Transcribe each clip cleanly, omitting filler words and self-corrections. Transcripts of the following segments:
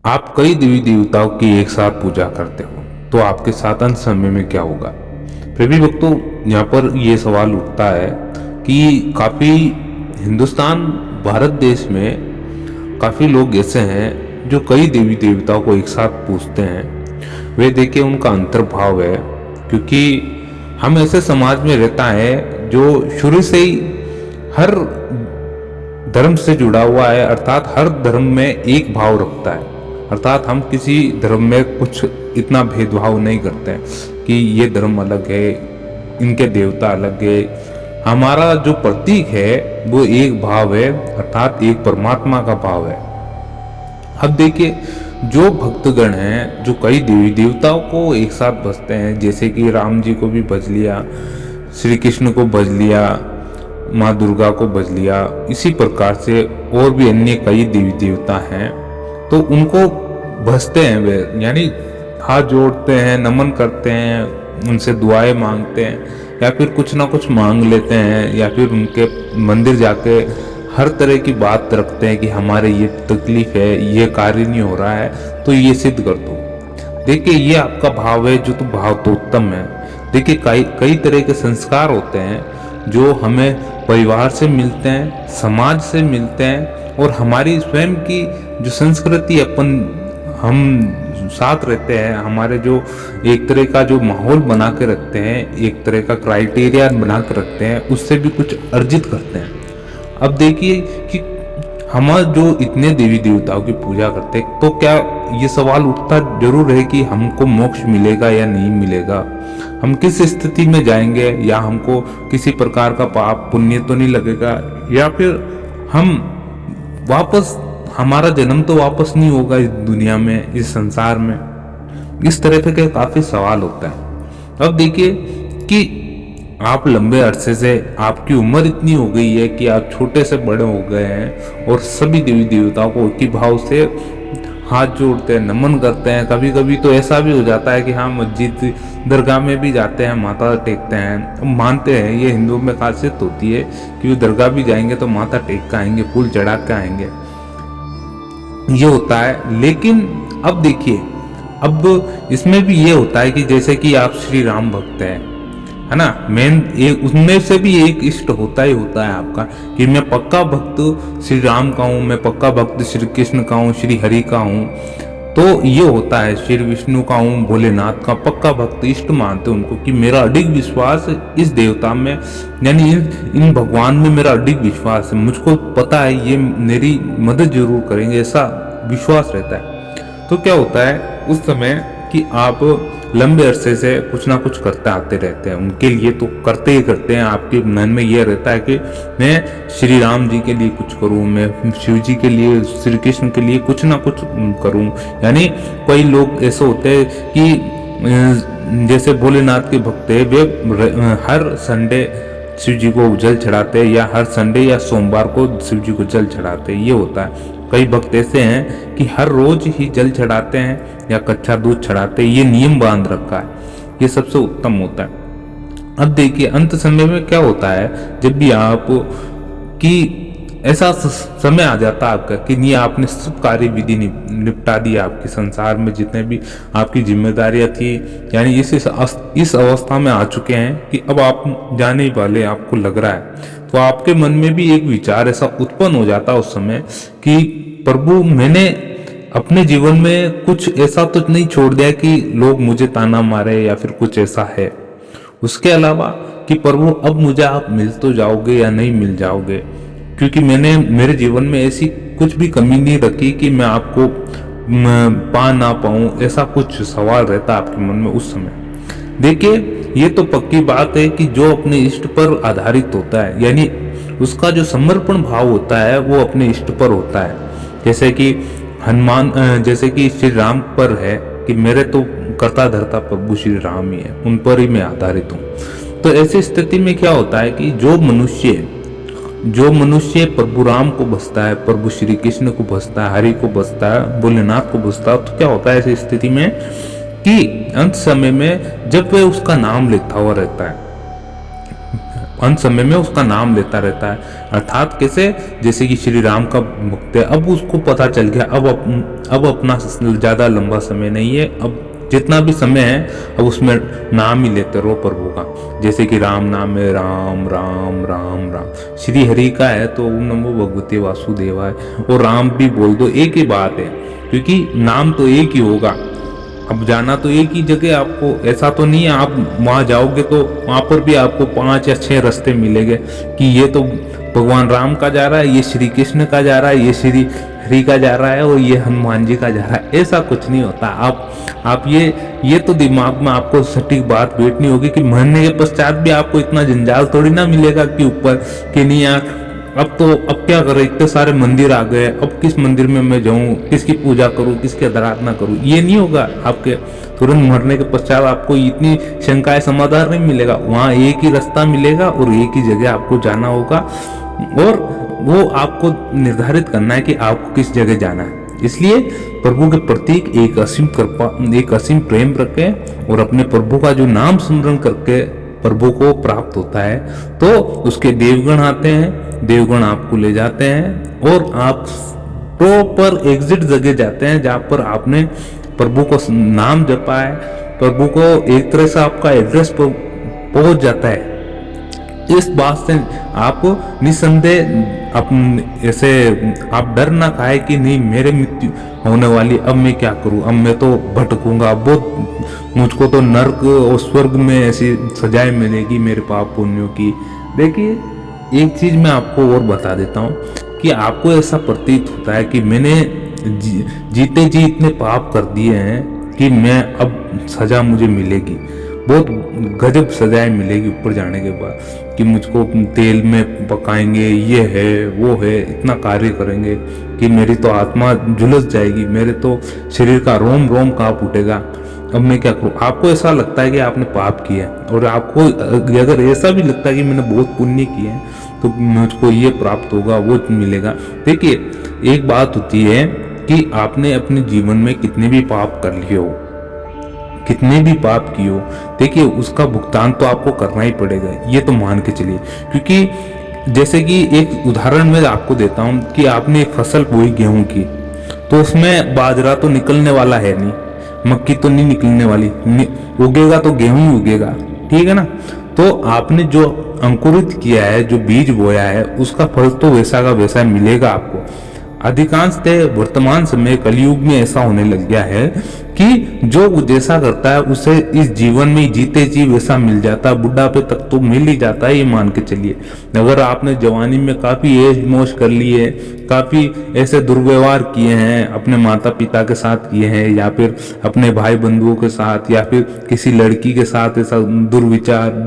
आप कई देवी देवताओं की एक साथ पूजा करते हो, तो आपके साथ अंत समय में क्या होगा? प्रेमी भक्तों, यहाँ पर ये सवाल उठता है कि काफ़ी हिंदुस्तान भारत देश में काफ़ी लोग ऐसे हैं जो कई देवी देवताओं को एक साथ पूजते हैं। वे देखिए उनका अंतर्भाव है, क्योंकि हम ऐसे समाज में रहता है जो शुरू से ही हर धर्म से जुड़ा हुआ है, अर्थात हर धर्म में एक भाव रखता है। अर्थात हम किसी धर्म में कुछ इतना भेदभाव नहीं करते हैं कि ये धर्म अलग है, इनके देवता अलग है। हमारा जो प्रतीक है वो एक भाव है, अर्थात एक परमात्मा का भाव है। अब देखिए, जो भक्तगण हैं जो कई देवी देवताओं को एक साथ भजते हैं, जैसे कि राम जी को भी भज लिया, श्री कृष्ण को भज लिया, माँ दुर्गा को भज लिया, इसी प्रकार से और भी अन्य कई देवी देवता हैं, तो उनको भजते हैं वे, यानी हाथ जोड़ते हैं, नमन करते हैं, उनसे दुआएं मांगते हैं, या फिर कुछ ना कुछ मांग लेते हैं, या फिर उनके मंदिर जाके हर तरह की बात रखते हैं कि हमारे ये तकलीफ है, ये कार्य नहीं हो रहा है, तो ये सिद्ध कर दो। देखिए, ये आपका भाव है, जो तो भाव तो उत्तम है। देखिए, कई कई तरह के संस्कार होते हैं जो हमें परिवार से मिलते हैं, समाज से मिलते हैं, और हमारी स्वयं की जो संस्कृति हम साथ रहते हैं, हमारे जो एक तरह का जो माहौल बना के रखते हैं, एक तरह का क्राइटेरिया बना के रखते हैं, उससे भी कुछ अर्जित करते हैं। अब देखिए कि हम जो इतने देवी देवताओं की पूजा करते हैं, तो क्या ये सवाल उठता जरूर है कि हमको मोक्ष मिलेगा या नहीं मिलेगा, हम किस स्थिति में जाएंगे, या हमको किसी प्रकार का पाप पुण्य तो नहीं लगेगा, या फिर हम वापस, हमारा जन्म तो वापस नहीं होगा इस दुनिया में, इस संसार में। इस तरह के काफी सवाल होता है। अब देखिए कि आप लंबे अरसे से, आपकी उम्र इतनी हो गई है कि आप छोटे से बड़े हो गए हैं, और सभी देवी देवताओं को एक ही भाव से हाथ जोड़ते हैं, नमन करते हैं। कभी कभी तो ऐसा भी हो जाता है कि हाँ, मस्जिद दरगाह में भी जाते हैं, माथा टेकते हैं, मानते हैं। ये हिंदुओं में खासियत होती है कि वो दरगाह भी जाएंगे तो माथा टेक कर आएंगे, फूल चढ़ा के आएंगे, ये होता है। लेकिन अब देखिए, अब इसमें भी ये होता है कि जैसे कि आप श्री राम भक्त हैं, है ना, मेन एक उसमें से भी एक इष्ट होता ही होता है आपका कि मैं पक्का भक्त श्री राम का हूँ, मैं पक्का भक्त श्री कृष्ण का हूँ, श्री हरि का हूँ। तो ये होता है, श्री विष्णु का हूँ, भोलेनाथ का पक्का भक्त, इष्ट मानते उनको कि मेरा अडिग विश्वास इस देवता में, यानी इन भगवान में मेरा अडिग विश्वास है, मुझको पता है ये मेरी मदद जरूर करेंगे, ऐसा विश्वास रहता है। तो क्या होता है उस समय कि आप लंबे अरसे से कुछ ना कुछ करते आते रहते हैं, उनके लिए तो करते ही करते हैं। आपके मन में यह रहता है कि मैं श्री राम जी के लिए कुछ करूं, मैं शिव जी के लिए, श्री कृष्ण के लिए कुछ ना कुछ करूं। यानी कई लोग ऐसे होते हैं कि जैसे भोलेनाथ के भक्त है, वे हर संडे शिव जी को जल चढ़ाते हैं, या हर संडे या सोमवार को शिव जी को जल चढ़ाते हैं, ये होता है। कई भक्त ऐसे हैं कि हर रोज ही जल चढ़ाते हैं या कच्चा दूध चढ़ाते हैं, ये नियम बांध रखा है, ये सबसे उत्तम होता है। अब देखिए, अंत समय में क्या होता है, जब भी आप कि ऐसा समय आ जाता है आपका कि नहीं, आपने सब कार्य विधि निपटा दिया, आपके संसार में जितने भी आपकी जिम्मेदारियां थी, यानी इस अवस्था में आ चुके हैं कि अब आप जाने ही वाले, आपको लग रहा है। तो आपके मन में भी एक विचार ऐसा उत्पन्न हो जाता है उस समय कि प्रभु, मैंने अपने जीवन में कुछ ऐसा तो नहीं छोड़ दिया कि लोग मुझे ताना मारे या फिर कुछ ऐसा है। उसके अलावा कि प्रभु, अब मुझे आप मिल तो जाओगे या नहीं मिल जाओगे, क्योंकि मैंने मेरे जीवन में ऐसी कुछ भी कमी नहीं रखी कि मैं आपको पा ना पाऊं, ऐसा कुछ सवाल रहता है आपके मन में उस समय। देखिए, ये तो पक्की बात है कि जो अपने इष्ट पर आधारित होता है, यानी उसका जो समर्पण भाव होता है वो अपने इष्ट पर होता है। जैसे कि हनुमान, जैसे कि श्री राम पर है कि मेरे तो कर्ता धर्ता प्रभु श्री राम ही है, उन पर ही मैं आधारित हूँ। तो ऐसी स्थिति में क्या होता है कि जो मनुष्य प्रभु राम को भजता है, प्रभु श्री कृष्ण को भजता है, हरि को भजता है, भोलेनाथ को भजता है, तो क्या होता है ऐसी स्थिति में कि अंत समय में जब वह उसका नाम लेता हुआ रहता है, अंत समय में उसका नाम लेता रहता है। अर्थात कैसे, जैसे कि श्री राम का भक्त है, अब उसको पता चल गया अब अपना ज़्यादा लंबा समय नहीं है, अब जितना भी समय है अब उसमें नाम ही लेते रहो प्रभु का। जैसे कि राम नाम है राम राम राम राम, श्री हरि का है तो ओम नमो भगवते वासुदेवाय, और राम भी बोल दो, एक ही बात है, क्योंकि नाम तो एक ही होगा। अब जाना तो एक ही जगह आपको, ऐसा तो नहीं है आप वहाँ जाओगे तो वहाँ पर भी आपको 5 या 6 रास्ते मिलेंगे कि ये तो भगवान राम का जा रहा है, ये श्री कृष्ण का जा रहा है, ये श्री हरि का जा रहा है और ये हनुमान जी का जा रहा है। ऐसा कुछ नहीं होता। आप ये तो दिमाग में आपको सटीक बात बैठनी होगी कि मरने के पश्चात भी आपको इतना जंजाल थोड़ी ना मिलेगा कि ऊपर कि नहीं यार अब क्या करें, इतने सारे मंदिर आ गए, अब किस मंदिर में मैं जाऊं, किसकी पूजा करूं, किसकी आराधना करूं। ये नहीं होगा। आपके तुरंत मरने के पश्चात आपको इतनी शंकाएं समाधान नहीं मिलेगा। वहाँ एक ही रास्ता मिलेगा और एक ही जगह आपको जाना होगा, और वो आपको निर्धारित करना है कि आपको किस जगह जाना है। इसलिए प्रभु के प्रति एक असीम प्रेम रखें और अपने प्रभु का जो नाम स्मरण करके प्रभु को प्राप्त होता है, तो उसके देवगण आते हैं, देवगण आपको ले जाते हैं और आप प्रॉपर एग्जिट जगह जाते हैं जहाँ पर आपने प्रभु को नाम जपा है। प्रभु को एक तरह से आपका एड्रेस पहुंच जाता है। इस बात से आप निसंदेह ऐसे आप डर ना खाए कि नहीं मेरे मृत्यु होने वाली, अब मैं क्या करूं, अब मैं तो भटकूंगा, बहुत मुझको तो नर्क और स्वर्ग में ऐसी सजाएं मिलेगी मेरे पाप पुण्यों की। देखिए एक चीज मैं आपको और बता देता हूं कि आपको ऐसा प्रतीत होता है कि मैंने जीते जी इतने पाप कर दिए हैं कि मैं अब सजा मुझे मिलेगी, बहुत गजब सजाएं मिलेगी ऊपर जाने के बाद, कि मुझको तेल में पकाएंगे, ये है वो है, इतना कार्य करेंगे कि मेरी तो आत्मा झुलस जाएगी, मेरे तो शरीर का रोम रोम कांप उठेगा, अब मैं क्या करूं। आपको ऐसा लगता है कि आपने पाप किया है, और आपको अगर ऐसा भी लगता है कि मैंने बहुत पुण्य किए हैं तो मुझको ये प्राप्त होगा, वो मिलेगा। देखिए एक बात होती है कि आपने अपने जीवन में कितने भी पाप कर लिए हो, कितने भी पाप किए हो, देखिए उसका भुगतान तो आपको करना ही पड़ेगा, ये तो मान के चलिए। क्योंकि जैसे कि एक उदाहरण मैं आपको देता हूँ कि आपने एक फसल बोई गेहूं की, तो उसमें बाजरा तो निकलने वाला है नहीं, मक्की तो नहीं निकलने वाली, उगेगा तो गेहूं ही उगेगा, ठीक है ना। तो आपने जो अंकुरित किया है, जो बीज बोया है, उसका फल तो वैसा का वैसा मिलेगा आपको। अधिकांशतः वर्तमान समय कलयुग में ऐसा होने लग गया है कि जो जैसा करता है उसे इस जीवन में जीते जी वैसा मिल जाता है, बुढ़ापे तक तो मिल ही जाता है, ये मान के चलिए। अगर आपने जवानी में काफी ऐश मौज कर ली है, काफी ऐसे दुर्व्यवहार किए हैं, अपने माता पिता के साथ किए हैं, या फिर अपने भाई बंधुओं के साथ, या फिर किसी लड़की के साथ ऐसा दुर्विचार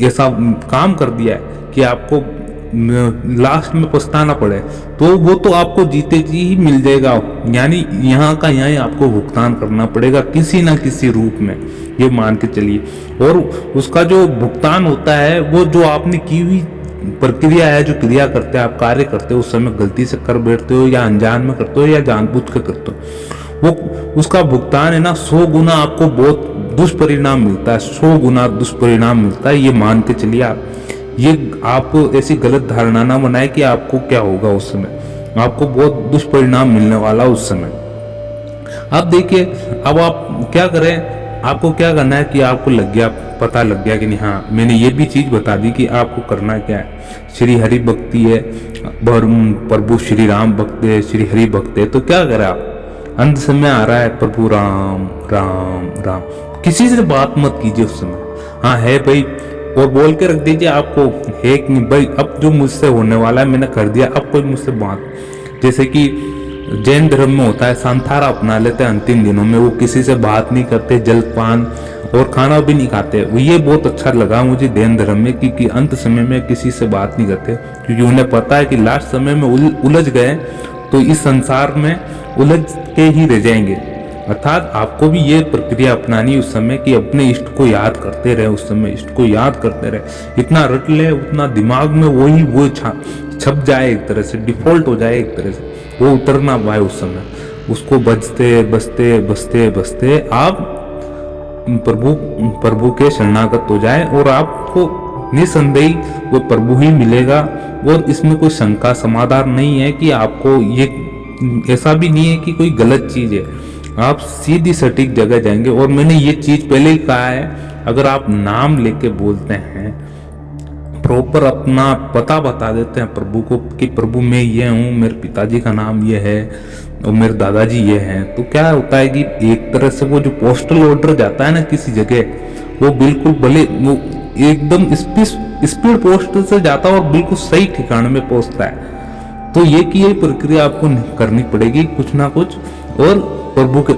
ऐसा काम कर दिया है कि आपको लास्ट में पछताना पड़े, तो वो तो आपको जीते जी ही मिल जाएगा। यानी यहाँ का यहाँ ही आपको भुगतान करना पड़ेगा किसी ना किसी रूप में, ये मान के चलिए। और उसका जो भुगतान होता है वो जो आपने की हुई प्रक्रिया है, जो क्रिया करते हैं, आप कार्य करते हो, उस समय गलती से कर बैठते हो या अनजान में करते हो या जानबूझ के करते हो, वो उसका भुगतान है ना 100 गुना आपको बहुत दुष्परिणाम मिलता है, 100 गुना दुष्परिणाम मिलता है, ये मान के चलिए। आप ऐसी गलत धारणा ना बनाए कि आपको क्या होगा उस समय, आपको बहुत दुष्परिणाम मिलने वाला उस समय। अब देखिए, अब आप क्या करें, आपको क्या करना है कि आपको लग गया, पता लग गया कि नहीं, हाँ मैंने ये भी चीज बता दी कि आपको करना क्या है। श्री हरि भक्ति है, प्रभु श्री राम भक्त है, श्री हरि भक्त है, तो क्या करें आप, अंत समय आ रहा है प्रभु राम राम राम, किसी से बात मत कीजिए उस समय। हाँ है भाई, और बोल के रख दीजिए आपको है कि नहीं भाई, अब जो मुझसे होने वाला है मैंने कर दिया, अब कोई मुझसे बात, जैसे कि जैन धर्म में होता है सांथारा अपना लेते हैं अंतिम दिनों में, वो किसी से बात नहीं करते, जलपान और खाना भी नहीं खाते। ये बहुत अच्छा लगा मुझे जैन धर्म में कि अंत समय में किसी से बात नहीं करते, क्योंकि उन्हें पता है कि लास्ट समय में उलझ गए तो इस संसार में उलझ के ही रह जाएंगे। अर्थात आपको भी ये प्रक्रिया अपनानी उस समय कि अपने इष्ट को याद करते रहे, उस समय इष्ट को याद करते रहे, इतना रट ले उतना दिमाग में वो छप जाए, एक तरह से डिफॉल्ट हो जाए, एक तरह से वो उतरना पाए उस समय, उसको बजते बजते बजते बजते आप प्रभु के शरणागत हो जाए और आपको निसंदेह वो प्रभु ही मिलेगा। और इसमें कोई शंका समाधान नहीं है कि आपको ये, ऐसा भी नहीं है कि कोई गलत चीज है, आप सीधी सटीक जगह जाएंगे। और मैंने ये चीज पहले ही कहा है, अगर आप नाम लेके बोलते हैं, प्रॉपर अपना पता बता देते हैं प्रभु को कि प्रभु मैं ये हूँ, मेरे पिताजी का नाम ये है और मेरे दादाजी ये हैं, तो क्या होता है कि एक तरह से वो जो पोस्टल ऑर्डर जाता है ना किसी जगह, वो बिल्कुल भले वो एकदम स्पीड पोस्ट से जाता है और बिल्कुल सही ठिकाने में पहुंचता है। तो ये कि ये प्रक्रिया आपको करनी पड़ेगी कुछ ना कुछ, और प्रभु के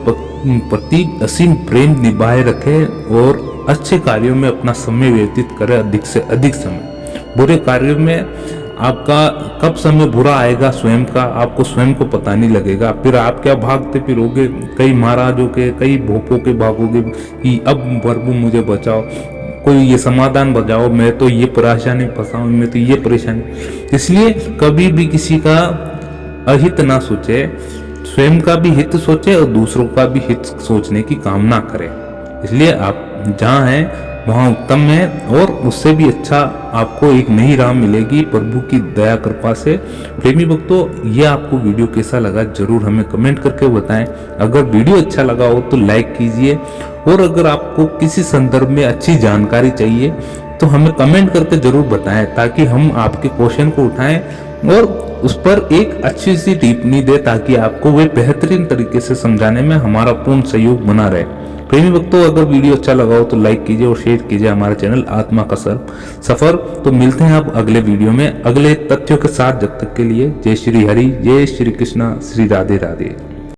प्रति असीम प्रेम निभाए रखे और अच्छे कार्यों में अपना समय व्यतीत करे, अधिक से अधिक समय। बुरे कार्यों में आपका कब समय बुरा आएगा स्वयं का, आपको स्वयं को पता नहीं लगेगा। फिर आप क्या भागते फिरोगे, कई महाराजों के, कई भोपों के भागोगे कि अब प्रभु मुझे बचाओ, कोई ये समाधान बजाओ, मैं तो ये परेशानी फंसा हूं, मैं तो ये परेशानी। इसलिए कभी भी किसी का अहित ना सोचे, स्वयं का भी हित सोचे और दूसरों का भी हित सोचने की कामना करे। इसलिए आप जहाँ हैं वहाँ उत्तम है, और उससे भी अच्छा आपको एक नई राह मिलेगी प्रभु की दया कृपा से। प्रेमी भक्तों, ये आपको वीडियो कैसा लगा जरूर हमें कमेंट करके बताएं। अगर वीडियो अच्छा लगा हो तो लाइक कीजिए, और अगर आपको किसी संदर्भ में अच्छी जानकारी चाहिए तो हमें कमेंट करके जरूर बताएं, ताकि हम आपके क्वेश्चन को उठाएं और उस पर एक अच्छी सी टिप्पणी दे, ताकि आपको वे बेहतरीन तरीके से समझाने में हमारा पूर्ण सहयोग बना रहे। प्रेमी भक्तों, अगर वीडियो अच्छा लगा हो तो लाइक कीजिए और शेयर कीजिए हमारे चैनल आत्मा का सफर। तो मिलते हैं अब अगले वीडियो में अगले तथ्यों के साथ। जब तक के लिए जय श्री हरि, जय श्री कृष्णा, श्री राधे राधे।